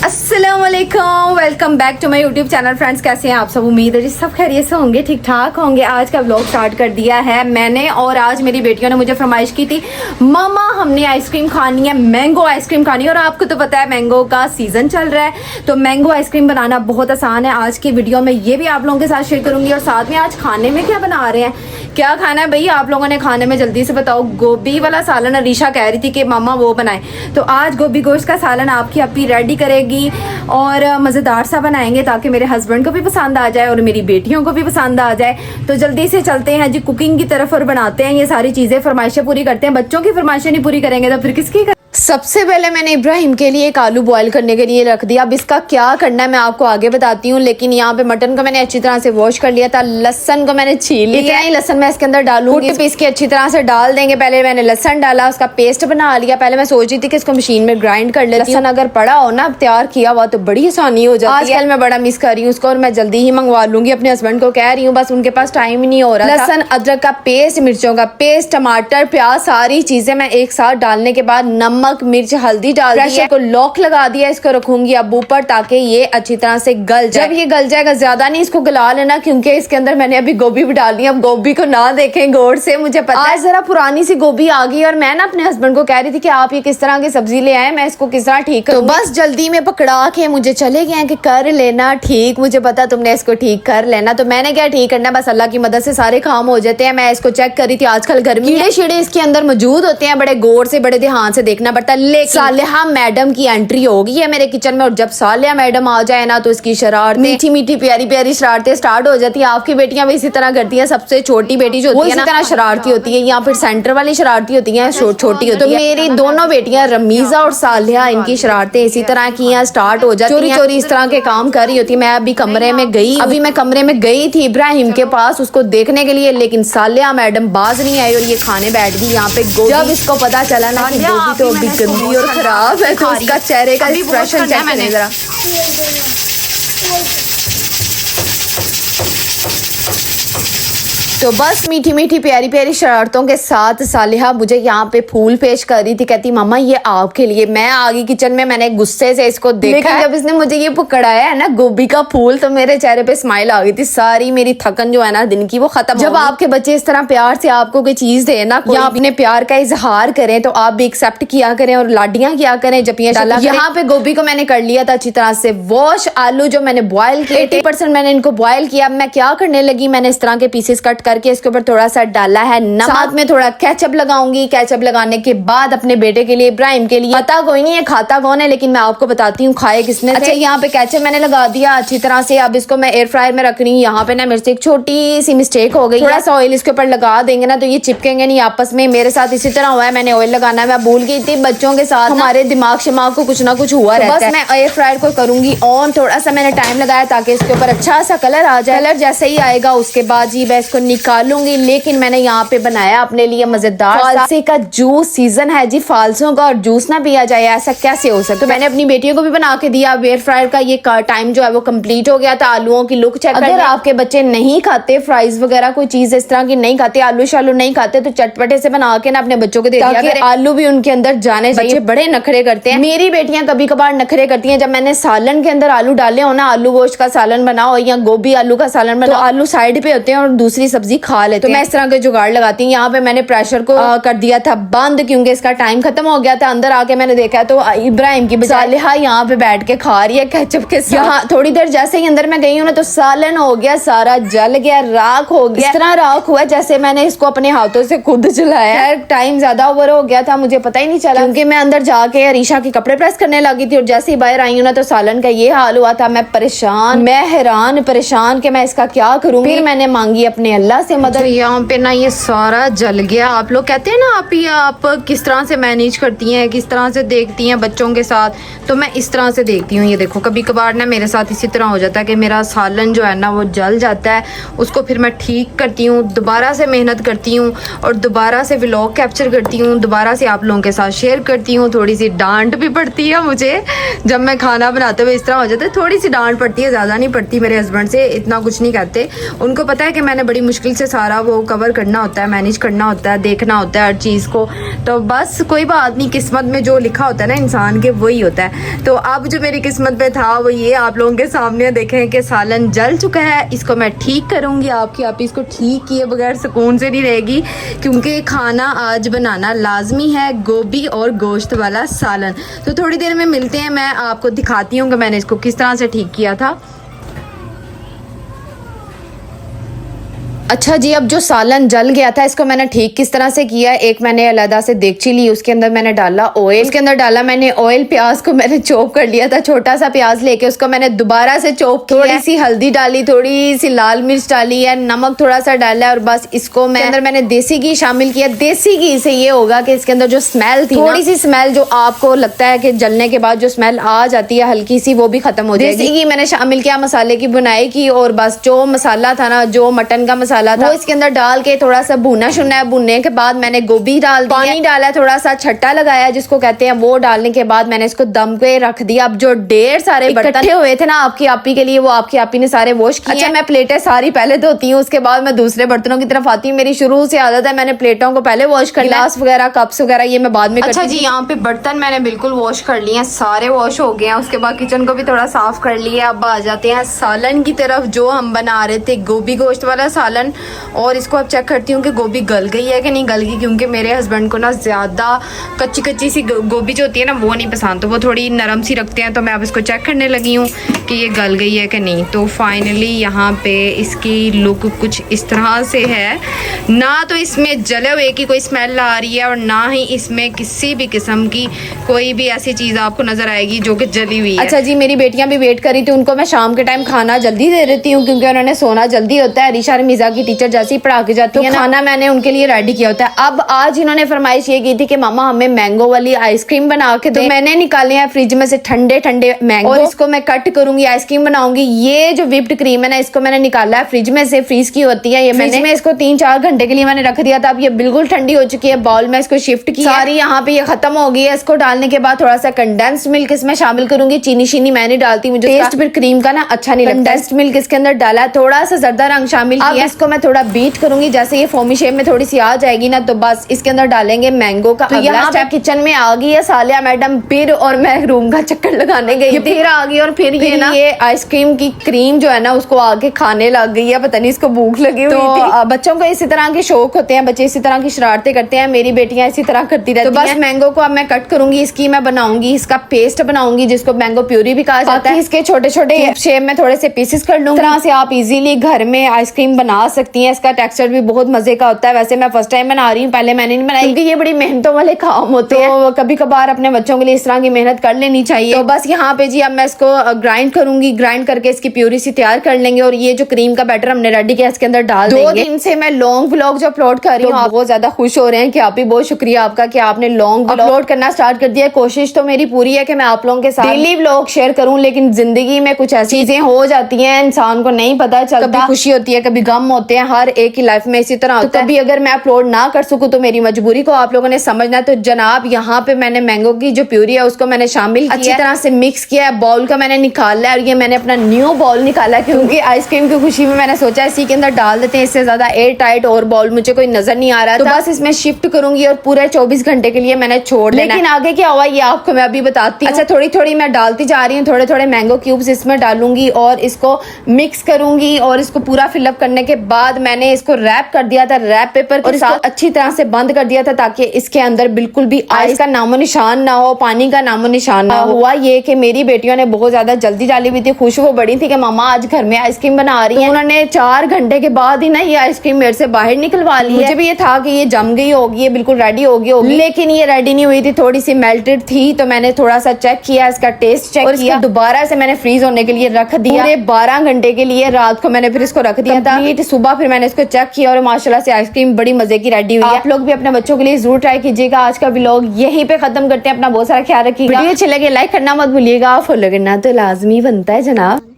अस्सलामुअलैकुम, welcome back to my YouTube channel. Friends, कैसे हैं आप सब? उम्मीद है जी सब खैरियत से होंगे, ठीक ठाक होंगे। आज का व्लॉग स्टार्ट कर दिया है मैंने और आज मेरी बेटियों ने मुझे फरमाइश की थी, मामा हमने आइसक्रीम खानी है, मैंगो आइसक्रीम खानी है। और आपको तो पता है मैंगो का सीज़न चल रहा है, तो मैंगो आइसक्रीम बनाना बहुत आसान है। आज की वीडियो में ये भी आप लोगों के साथ शेयर करूँगी। और साथ में आज खाने में क्या बना रहे हैं, क्या खाना है भाई आप लोगों ने खाने में, जल्दी से बताओ। गोभी वाला सालन अरीशा कह रही थी कि मामा वो बनाए, तो आज गोभी गोश्त का सालन आपकी अपी रेडी करेगी और मज़ेदार सा बनाएंगे ताकि मेरे हस्बैंड को भी पसंद आ जाए और मेरी बेटियों को भी पसंद आ जाए। तो जल्दी से चलते हैं जी कुकिंग की तरफ और बनाते हैं ये सारी चीज़ें, फरमाइशें पूरी करते हैं। बच्चों की फरमाइशें नहीं पूरी करेंगे तो फिर किसकी? सबसे पहले मैंने इब्राहिम के लिए एक आलू बॉईल करने के लिए रख दिया। अब इसका क्या करना है मैं आपको आगे बताती हूँ, लेकिन यहाँ पे मटन को मैंने अच्छी तरह से वॉश कर लिया था। लहसन को मैंने छील लिया है, लहसन मैं इसके अंदर डालूंगी, पीस के अच्छी तरह से डाल देंगे। पहले मैंने लहसन डाला, उसका पेस्ट बना लिया। पहले मैं सोच रही थी कि इसको मशीन में ग्राइंड कर लेती हूँ, अगर पड़ा हो ना तैयार किया हुआ तो बड़ी आसानी हो जाती है। आजकल मैं बड़ा मिस कर रही हूँ उसको और मैं जल्दी ही मंगवा लूंगी। अपने हस्बैंड को कह रही हूँ, बस उनके पास टाइम ही नहीं हो रहा। लहसन अदरक का पेस्ट, मिर्चों का पेस्ट, टमाटर, प्याज, सारी चीजें मैं एक साथ डालने के बाद नमक मिर्च हल्दी डाल दिया, को लॉक लगा दिया। इसको रखूंगी अब ऊपर ताकि ये अच्छी तरह से गल जाए। जब ये गल जाएगा, ज्यादा नहीं इसको गला लेना क्योंकि इसके अंदर मैंने अभी गोभी भी डाल दी। अब गोभी को ना देखें गौर से, मुझे पता है जरा पुरानी सी गोभी आ गई और मैं ना अपने हस्बैंड को कह रही थी कि आप ये किस तरह की सब्जी ले आए, मैं इसको किस तरह ठीक करूं। तो बस जल्दी में पकड़ा के मुझे चले गए कि कर लेना ठीक, मुझे पता तुमने इसको ठीक कर लेना। तो मैंने क्या ठीक करना, बस अल्लाह की मदद से सारे काम हो जाते हैं। मैं इसको चेक करी थी, आजकल गर्मी कीड़े शीड़े इसके अंदर मौजूद होते हैं, बड़े गौर से बड़े ध्यान से देखना पड़ता है। लेकिन सालिहा मैडम की एंट्री हो गई है मेरे किचन में और जब सालिहा मैडम आ जाए ना तो इसकी शरारतें, मीठी मीठी प्यारी प्यारी शरारतें स्टार्ट हो जाती है। आपकी बेटियां भी इसी तरह करती हैं। सबसे छोटी बेटी जो होती है ना इसी तरह शरारती होती है, या फिर सेंटर वाली शरारती होती है, छोटी होती है। तो मेरी दोनों बेटियां रमीजा और सालिहा, इनकी शरारतें इसी तरह की स्टार्ट हो जाती है। चोरी चोरी इस तरह के काम कर रही होती है। मैं अभी कमरे में गई, मैं कमरे में गई थी इब्राहिम के पास उसको देखने के लिए, लेकिन सालिहा मैडम बाज नहीं आई और ये खाने बैठ गई यहाँ पे। जब इसको पता चला ना कि गोभी तो अभी गंदी और खराब है, तो उसका चेहरे का एक्सप्रेशन चेक करें जरा। तो बस मीठी मीठी प्यारी प्यारी शरारतों के साथ सालिहा मुझे यहाँ पे फूल पेश कर रही थी। कहती मामा ये आपके लिए। मैं आ गई किचन में, मैंने गुस्से से इसको देखा। जब इसने मुझे ये पकड़ाया है ना गोभी का फूल, तो मेरे चेहरे पे स्माइल आ गई थी। सारी मेरी थकन जो है ना दिन की वो खत्म। जब आपके बच्चे इस तरह प्यार से आपको कोई चीज दे ना, या अपने प्यार का इजहार करें, तो आप भी एक्सेप्ट किया करें और लाडियां किया करें, जपियां डाला। यहाँ पे गोभी को मैंने कर लिया था अच्छी तरह से वॉश। आलू जो मैंने बॉयल किए 80% मैंने इनको बॉयल किया। मैं क्या करने लगी, मैंने इस तरह के पीसेस कट करके इसके ऊपर थोड़ा सा डाला है नमक, साथ में थोड़ा केचप लगाऊंगी। केचप लगाने के बाद अपने बेटे के लिए इब्राहिम के लिए, पता कोई नहीं है खाता कौन है, लेकिन मैं आपको बताती हूँ खाए किसने। अच्छा, यहाँ पे केचप मैंने लगा दिया अच्छी तरह से। अब इसको मैं एयर फ्रायर में रख रही हूँ। यहाँ पे ना मेरे से एक छोटी सी मिस्टेक हो गई, थोड़ा सा ऑयल इसके ऊपर लगा देंगे ना तो ये चिपकेंगे नहीं आपस में। मेरे साथ इसी तरह हुआ है, मैंने ऑयल लगाना मैं भूल गई थी। बच्चों के साथ हमारे दिमाग शिमाग को कुछ ना कुछ हुआ रहता है। मैं एयर फ्रायर को करूंगी ऑन, थोड़ा सा मैंने टाइम लगाया ताकि इसके ऊपर अच्छा सा कलर आ जाए। कलर जैसे ही आएगा उसके बाद जी मैं इसको निकालूंगी। लेकिन मैंने यहाँ पे बनाया अपने लिए मजेदार फालसे का जूस। सीजन है जी फालसों का और जूस ना पिया जाए, ऐसा कैसे हो सकता। तो मैंने अपनी बेटियों को भी बना के दिया। एयर फ्रायर का ये टाइम जो है वो कंप्लीट हो गया था। आलूओं की लुक चेक। अगर आपके बच्चे नहीं खाते फ्राइज वगैरह कोई चीज इस तरह की नहीं खाते, आलू शालू नहीं खाते, तो चटपटे से बना के ना अपने बच्चों को दे दिया। आलू भी उनके अंदर जाने चाहिए। बच्चे बड़े नखरे करते हैं। मेरी बेटियां कभी कभार नखरे करती हैं। जब मैंने सालन के अंदर आलू डाले हो ना, आलू गोश्त का सालन बनाओ या गोभी आलू का सालन बनाओ, तो आलू साइड पे होते हैं और दूसरी सब्जी खा लेते हैं। तो मैं इस तरह के जुगाड़ लगाती हूँ। यहाँ पे मैंने प्रेशर को कर दिया था बंद क्योंकि इसका टाइम खत्म हो गया था। अंदर आके मैंने देखा तो इब्राहिम की सालिहा यहाँ पे बैठ के खा रही है केचप के साथ। यहाँ थोड़ी देर जैसे ही अंदर मैं गई हूँ ना तो सालन हो गया, सारा जल गया, राख हो गया। इस तरह राख हुआ जैसे मैंने इसको अपने हाथों से खुद जलाया। टाइम ज्यादा ओवर हो गया था, मुझे पता ही नहीं चला क्योंकि मैं अंदर जाके अरीशा के कपड़े प्रेस करने लगी थी और जैसे ही बाहर आई हूँ ना तो सालन का ये हाल हुआ था। मैं परेशान, मैं हैरान परेशान कि मैं इसका क्या करूँ। फिर मैंने मांगी अपने अल्लाह से मदद। यहाँ पे ना ये सारा जल गया। आप लोग कहते हैं ना आप किस तरह से मैनेज करती हैं, किस तरह से देखती हैं बच्चों के साथ, तो मैं इस तरह से देखती हूँ। ये देखो कभी कभार ना मेरे साथ इसी तरह हो जाता है कि मेरा सालन जो है ना वो जल जाता है। उसको फिर मैं ठीक करती हूँ, दोबारा से मेहनत करती हूँ और दोबारा से व्लॉग कैप्चर करती हूँ, दोबारा से आप लोगों के साथ शेयर करती हूँ। थोड़ी सी डांट भी पड़ती है मुझे जब मैं खाना बनाते हुए इस तरह हो जाता है। थोड़ी सी डांट पड़ती है, ज़्यादा नहीं पड़ती। मेरे हस्बैंड से इतना कुछ नहीं कहते, उनको पता है कि मैंने बड़ी मुश्किल से सारा वो कवर करना होता है, मैनेज करना होता है, देखना होता है हर चीज़ को। तो बस कोई बात नहीं, किस्मत में जो लिखा होता है ना इंसान के वही होता है। तो अब जो मेरी किस्मत पे था वो ये आप लोगों के सामने देखें कि सालन जल चुका है। इसको मैं ठीक करूँगी, आपकी आप इसको ठीक किए बगैर सुकून से नहीं रहेगी, क्योंकि खाना आज बनाना लाजमी है, गोभी और गोश्त वाला सालन। तो थोड़ी देर में मिलते हैं, मैं आपको दिखाती हूँ कि मैंने इसको किस तरह से ठीक किया था। अच्छा जी, अब जो सालन जल गया था इसको मैंने ठीक किस तरह से किया। एक मैंने अलग से देगची ली, उसके अंदर मैंने डाला ऑयल, उसके अंदर डाला मैंने ऑयल। प्याज को मैंने चॉप कर लिया था, छोटा सा प्याज लेके उसको मैंने दोबारा से चॉप किया। थोड़ी सी हल्दी डाली, थोड़ी सी लाल मिर्च डाली है, नमक थोड़ा सा डाला है और बस इसको अंदर मैंने देसी घी शामिल किया। देसी घी से ये होगा कि इसके अंदर जो स्मेल थी, थोड़ी सी स्मेल जो आपको लगता है कि जलने के बाद जो स्मेल आ जाती है हल्की सी, वो भी खत्म हो जाएगी। देसी घी मैंने शामिल किया, मसाले की बुनाई की और बस जो मसाला था ना, जो मटन का मसाला था वो इसके अंदर डाल के थोड़ा सा भुना शुना है। भुनने के बाद मैंने गोभी डाल दी, पानी डाला, थोड़ा सा छट्टा लगाया जिसको कहते हैं, वो डालने के बाद मैंने इसको दम पे रख दिया। अब जो ढेर सारे बर्तन हुए थे ना आपकी आपी के लिए, वो आपकी आपी ने सारे वॉश किए। अच्छा, मैं प्लेटें सारी पहले धोती हूँ, उसके बाद मैं दूसरे बर्तनों की तरफ आती हूँ। मेरी शुरू से आदत है, मैंने प्लेटों को पहले वॉश कर लिया, गिलास वगैरह कप्स वगैरह ये मैं बाद में। अच्छा जी, यहाँ पे बर्तन मैंने बिल्कुल वॉश कर लिए हैं, सारे वॉश हो गए हैं। उसके बाद किचन को भी थोड़ा साफ कर लिया। अब आ जाते हैं सालन की तरफ जो हम बना रहे थे, गोभी गोश्त वाला सालन। और इसको अब चेक करती हूँ कि गोभी गल गई है कि नहीं गल गई, क्योंकि मेरे हस्बैंड को ना ज़्यादा कच्ची कच्ची सी गोभी जो होती है ना वो नहीं पसंद, तो वो थोड़ी नरम सी रखते हैं। तो मैं अब इसको चेक करने लगी हूँ कि ये गल गई है कि नहीं। तो फाइनली यहाँ पे इसकी लुक कुछ इस तरह से है, ना तो इसमें जले हुए की कोई स्मेल आ रही है और ना ही इसमें किसी भी किस्म की कोई भी ऐसी चीज़ आपको नज़र आएगी जो कि जली हुई है। अच्छा जी, मेरी बेटियाँ भी वेट करी थी, उनको मैं शाम के टाइम खाना जल्दी दे देती हूँ क्योंकि उन्होंने सोना जल्दी होता है। रिशा मिज़ा की टीचर जैसे ही पढ़ा के जाती है, खाना मैंने उनके लिए रेडी किया होता है। अब आज इन्होंने फरमाइश ये की थी कि मामा हमें मैंगो वाली आइसक्रीम बना के दो। तो मैंने निकाले हैं फ्रिज में से ठंडे ठंडे मैंगो और इसको मैं कट करूंगी, आइसक्रीम बनाऊंगी। ये जो व्हिप्ड क्रीम है ना, इसको मैंने निकाला है फ्रिज में से, फ्रीज की होती है ये, मैंने में इसको 3-4 घंटे के लिए मैंने रख दिया था। अब ये बिल्कुल ठंडी हो चुकी है, बाउल में इसको शिफ्ट किया, सारी यहाँ पे ये खत्म हो गई है। इसको डालने के बाद थोड़ा सा कंडेंस्ड मिल्क इसमें शामिल करूंगी। चीनी शीनी मैं नहीं डालती, मुझे टेस्ट फिर क्रीम का ना अच्छा नहीं लगता। कंडेंस्ड मिल्क इसके अंदर डाला, थोड़ा सा जर्दा रंग शामिल किया। इसको मैं थोड़ा बीट करूंगी, जैसे ये फोमी शेप में थोड़ी सी आ जाएगी ना, तो बस इसके अंदर डालेंगे मैंगो का। तो यहाँ पे किचन में आ गई है सालिया मैडम फिर, और मैं रूम का चक्कर लगाने गई थी, फिर आ गई और फिर ये आइसक्रीम की क्रीम जो है ना उसको आके खाने लग गई है, पता नहीं इसको भूख लगी हुई थी। बच्चों को इसी तरह के शौक होते हैं, बच्चे इसी तरह की शरारतें करते हैं, मेरी बेटियां इसी तरह करती रहती हैं। तो बस मैंगो को अब मैं कट करूंगी, इसकी मैं बनाऊंगी, इसका पेस्ट बनाऊंगी जिसको मैंगो प्यूरी भी कहा जाता है। इसके छोटे छोटे शेप में थोड़े से पीसेस कर लूंगी। तरह से आप इजीली घर में आइसक्रीम बना सकती हैं। इसका टेक्सचर भी बहुत मजे का होता है। वैसे मैं फर्स्ट टाइम बना रही हूँ, पहले मैंने नहीं बनाई क्योंकि ये बड़ी मेहनतों वाले काम होते हैं, तो कभी कभार अपने बच्चों के लिए इस तरह की मेहनत कर लेनी चाहिए। तो बस यहाँ पे जी अब मैं इसको ग्राइंड करूंगी, ग्राइंड करके इसकी प्यूरी सी तैयार कर लेंगे और ये जो क्रीम का बैटर हमने रेडी किया इसके अंदर डाल देंगे। 2 दिन से मैं लॉन्ग व्लॉग जो अपलोड कर रही हूँ, आप बहुत ज्यादा खुश हो रहे हैं कि आप भी बहुत शुक्रिया आपका कि आपने लॉन्ग अपलोड करना स्टार्ट कर दिया। कोशिश तो मेरी पूरी है कि मैं आप लोगों के साथ डेली व्लॉग शेयर करूँ, लेकिन जिंदगी में कुछ ऐसी चीजें हो जाती हैं इंसान को नहीं पता चलता, कभी खुशी होती है कभी गम होते हैं, हर एक की लाइफ में इसी तरह होता है। कभी अगर मैं अपलोड ना कर सकूं तो मेरी मजबूरी को आप लोगों ने समझना। तो जनाब यहाँ पे मैंने मैंगो की जो प्यूरी है उसको मैंने शामिल किया, अच्छी तरह से मिक्स किया है, बाउल का मैंने निकाला है और ये मैंने अपना न्यू बाउल निकाला क्योंकि आइसक्रीम की खुशी में मैंने सोचा इसी के अंदर डाल देते हैं, इससे ज्यादा एयर टाइट और बाउल मुझे कोई नजर नहीं आ रहा। तो बस इसमें शिफ्ट करूंगी और पूरे 24 घंटे के लिए मैंने छोड़ देना। लेकिन आगे क्या हुआ ये आपको मैं अभी बताती हूँ। अच्छा, थोड़ी थोड़ी मैं डालती जा रही हूँ, थोड़े थोड़े मैंगो क्यूब्स इसमें डालूंगी और इसको मिक्स करूंगी और इसको पूरा फिलअप करने के बाद मैंने इसको रैप कर दिया था रैप पेपर के साथ, अच्छी तरह से बंद कर दिया था ताकि इसके अंदर बिल्कुल भी आइस का नामो निशान ना हो, पानी का नामो निशान ना हो। हुआ ये कि मेरी बेटियों ने बहुत ज्यादा जल्दी डाली हुई थी, खुश हो बड़ी थी कि मामा आज घर में आइसक्रीम बना रही है। उन्होंने 4 घंटे के बाद ही ना ये आइसक्रीम मेरे से बाहर निकलवा ली है। मुझे भी ये था कि ये जम गई होगी, ये बिल्कुल रेडी होगी, लेकिन ये रेडी नहीं हुई थी, थोड़ी सी मेल्टेड थी। तो मैंने थोड़ा सा चेक किया, इसका टेस्ट चेक किया, दोबारा से मैंने फ्रीज होने के लिए रख दिया। पूरे 12 घंटे के लिए रात को मैंने फिर इसको रख दिया था। सुबह फिर मैंने इसको चेक किया और माशाल्लाह से आइसक्रीम बड़ी मजे की रेडी हुई है। आप लोग भी अपने बच्चों के लिए जरूर ट्राई कीजिएगा। आज का व्लॉग यहीं पे खत्म करते हैं, अपना बहुत सारा ख्याल रखिएगा। वीडियो अच्छे लगे लाइक करना मत भूलिएगा, फॉलो करना तो लाजमी बनता है जनाब।